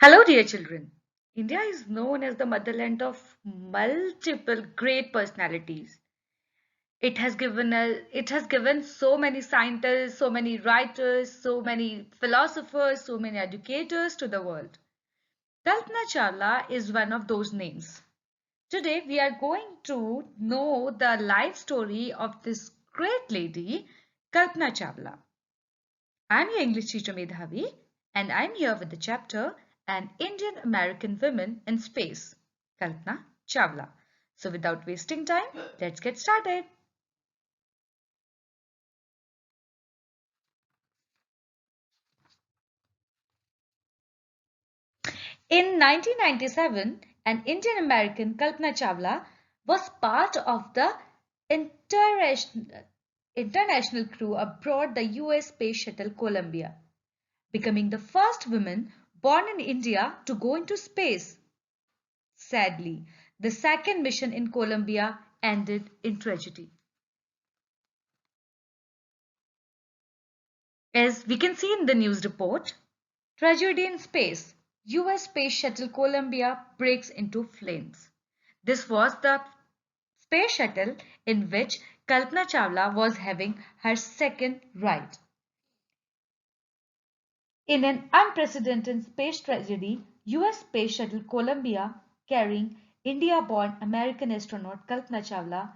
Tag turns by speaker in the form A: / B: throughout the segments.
A: Hello, dear children. India is known as the motherland of multiple great personalities. It has given so many scientists, so many writers, so many philosophers, so many educators to the world. Kalpana Chawla is one of those names. Today we are going to know the life story of this great lady, Kalpana Chawla. I'm your English teacher Medhavi, and I'm here with the chapter An Indian American Woman in Space, Kalpana Chawla. So without wasting time, let's get started. In 1997, an Indian American, Kalpana Chawla, was part of the international, international crew aboard the US Space Shuttle Columbia, becoming the first woman born in India to go into space. Sadly, the second mission in Colombia ended in tragedy. As we can see in the news report, tragedy in space. US Space Shuttle Columbia breaks into flames. This was the space shuttle in which Kalpana Chawla was having her second ride. In an unprecedented space tragedy, US Space Shuttle Columbia, carrying India-born American astronaut Kalpana Chawla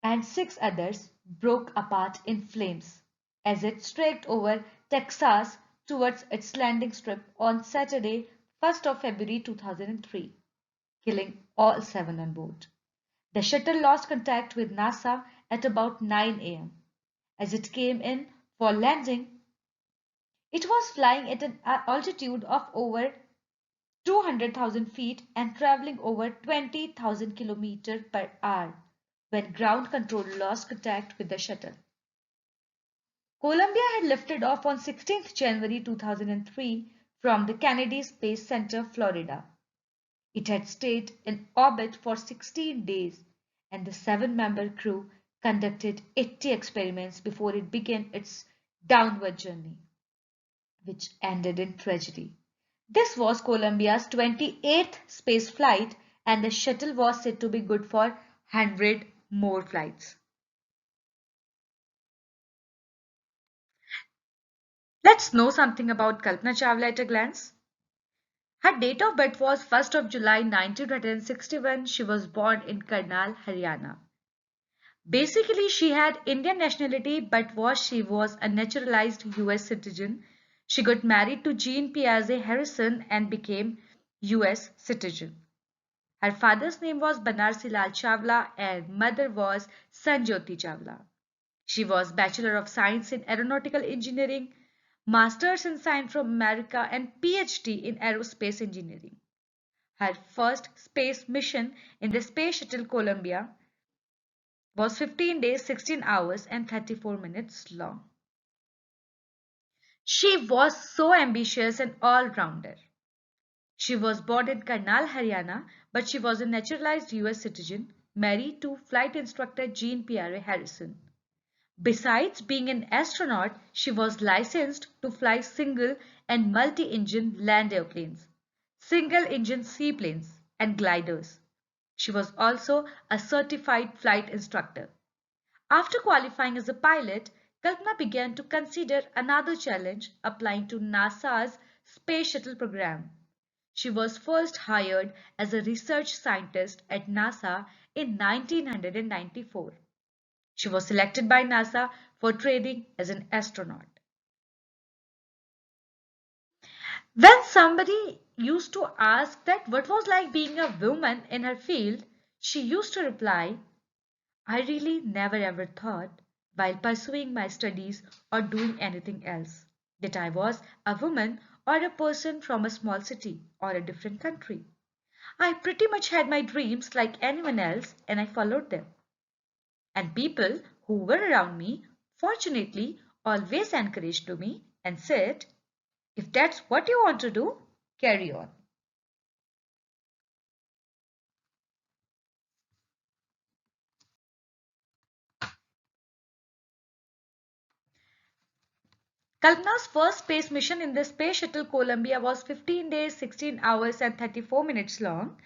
A: and six others, broke apart in flames as it streaked over Texas towards its landing strip on Saturday, 1st of February 2003, killing all seven on board. The shuttle lost contact with NASA at about 9 a.m. As it came in for landing, it was flying at an altitude of over 200,000 feet and traveling over 20,000 kilometers per hour when ground control lost contact with the shuttle. Columbia had lifted off on 16th January 2003 from the Kennedy Space Center, Florida. It had stayed in orbit for 16 days, and the seven-member crew conducted 80 experiments before it began its downward journey, which ended in tragedy. This was Columbia's 28th space flight, and the shuttle was said to be good for 100 more flights. Let's know something about Kalpana Chawla at a glance. Her date of birth was 1st of July 1961. She was born in Karnal, Haryana. Basically, she had Indian nationality but she was a naturalized US citizen. She got married to Jean Piaget Harrison and became US citizen. Her father's name was Banarsi Lal Chawla and mother was Sanjyoti Chawla. She was Bachelor of Science in Aeronautical Engineering, Masters in Science from America and PhD in Aerospace Engineering. Her first space mission in the Space Shuttle Columbia was 15 days, 16 hours and 34 minutes long. She was so ambitious and all-rounder. She was born in Karnal, Haryana, but she was a naturalized US citizen, married to flight instructor Jean-Pierre Harrison. Besides being an astronaut, she was licensed to fly single and multi-engine land airplanes, single-engine seaplanes, and gliders. She was also a certified flight instructor. After qualifying as a pilot, Kalpana began to consider another challenge applying to NASA's Space Shuttle program. She was first hired as a research scientist at NASA in 1994. She was selected by NASA for training as an astronaut. When somebody used to ask that what was like being a woman in her field, she used to reply, I really never ever thought, while pursuing my studies or doing anything else, that I was a woman or a person from a small city or a different country. I pretty much had my dreams like anyone else and I followed them. And people who were around me, fortunately, always encouraged me and said, if that's what you want to do, carry on. Kalpana's first space mission in the Space Shuttle Columbia was 15 days, 16 hours and 34 minutes long.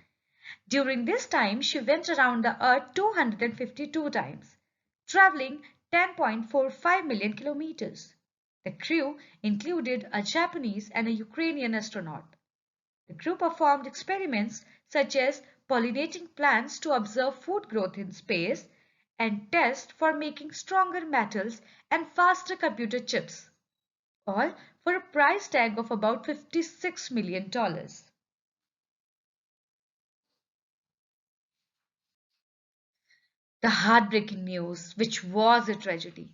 A: During this time, she went around the Earth 252 times, traveling 10.45 million kilometers. The crew included a Japanese and a Ukrainian astronaut. The crew performed experiments such as pollinating plants to observe food growth in space and test for making stronger metals and faster computer chips, all for a price tag of about $56 million. The heartbreaking news, which was a tragedy.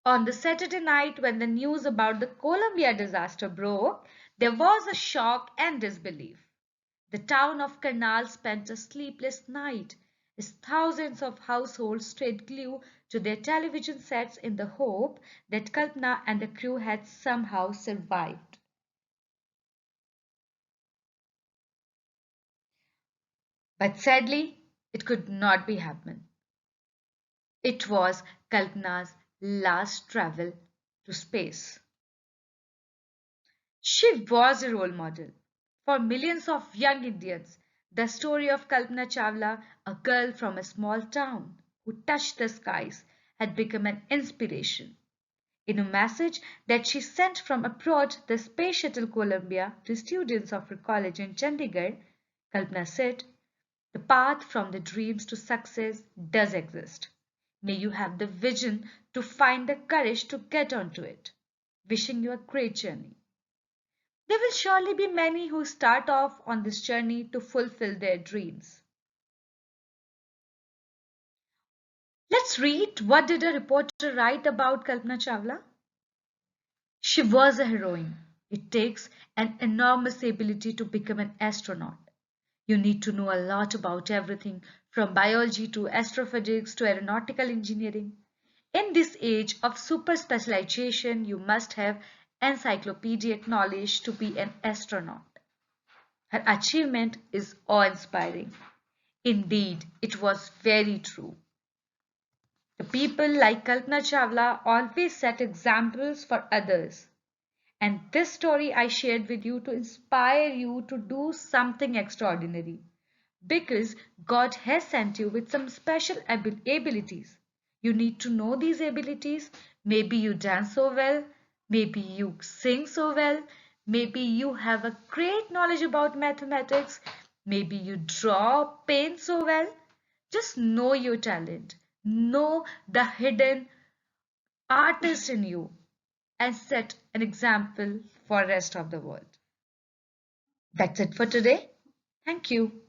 A: On the Saturday night, when the news about the Columbia disaster broke, there was a shock and disbelief. The town of Karnal spent a sleepless night as thousands of households stayed glued to their television sets in the hope that Kalpana and the crew had somehow survived. But sadly, it could not be happened. It was Kalpana's last travel to space. She was a role model for millions of young Indians. The story of Kalpana Chawla, a girl from a small town who touched the skies, had become an inspiration. In a message that she sent from abroad, the Space Shuttle Columbia, to students of her college in Chandigarh, Kalpana said, "The path from the dreams to success does exist. May you have the vision to find the courage to get onto it. Wishing you a great journey." There will surely be many who start off on this journey to fulfill their dreams. Let's read what did a reporter write about Kalpana Chawla. She was a heroine. It takes an enormous ability to become an astronaut. You need to know a lot about everything from biology to astrophysics to aeronautical engineering. In this age of super specialization, you must have encyclopedic knowledge to be an astronaut. Her achievement is awe-inspiring. Indeed, it was very true. The people like Kalpana Chawla always set examples for others. And this story I shared with you to inspire you to do something extraordinary. Because God has sent you with some special abilities. You need to know these abilities. Maybe you dance so well. Maybe you sing so well. Maybe you have a great knowledge about mathematics. Maybe you draw, paint so well. Just know your talent. Know the hidden artist in you and set an example for the rest of the world. That's it for today. Thank you.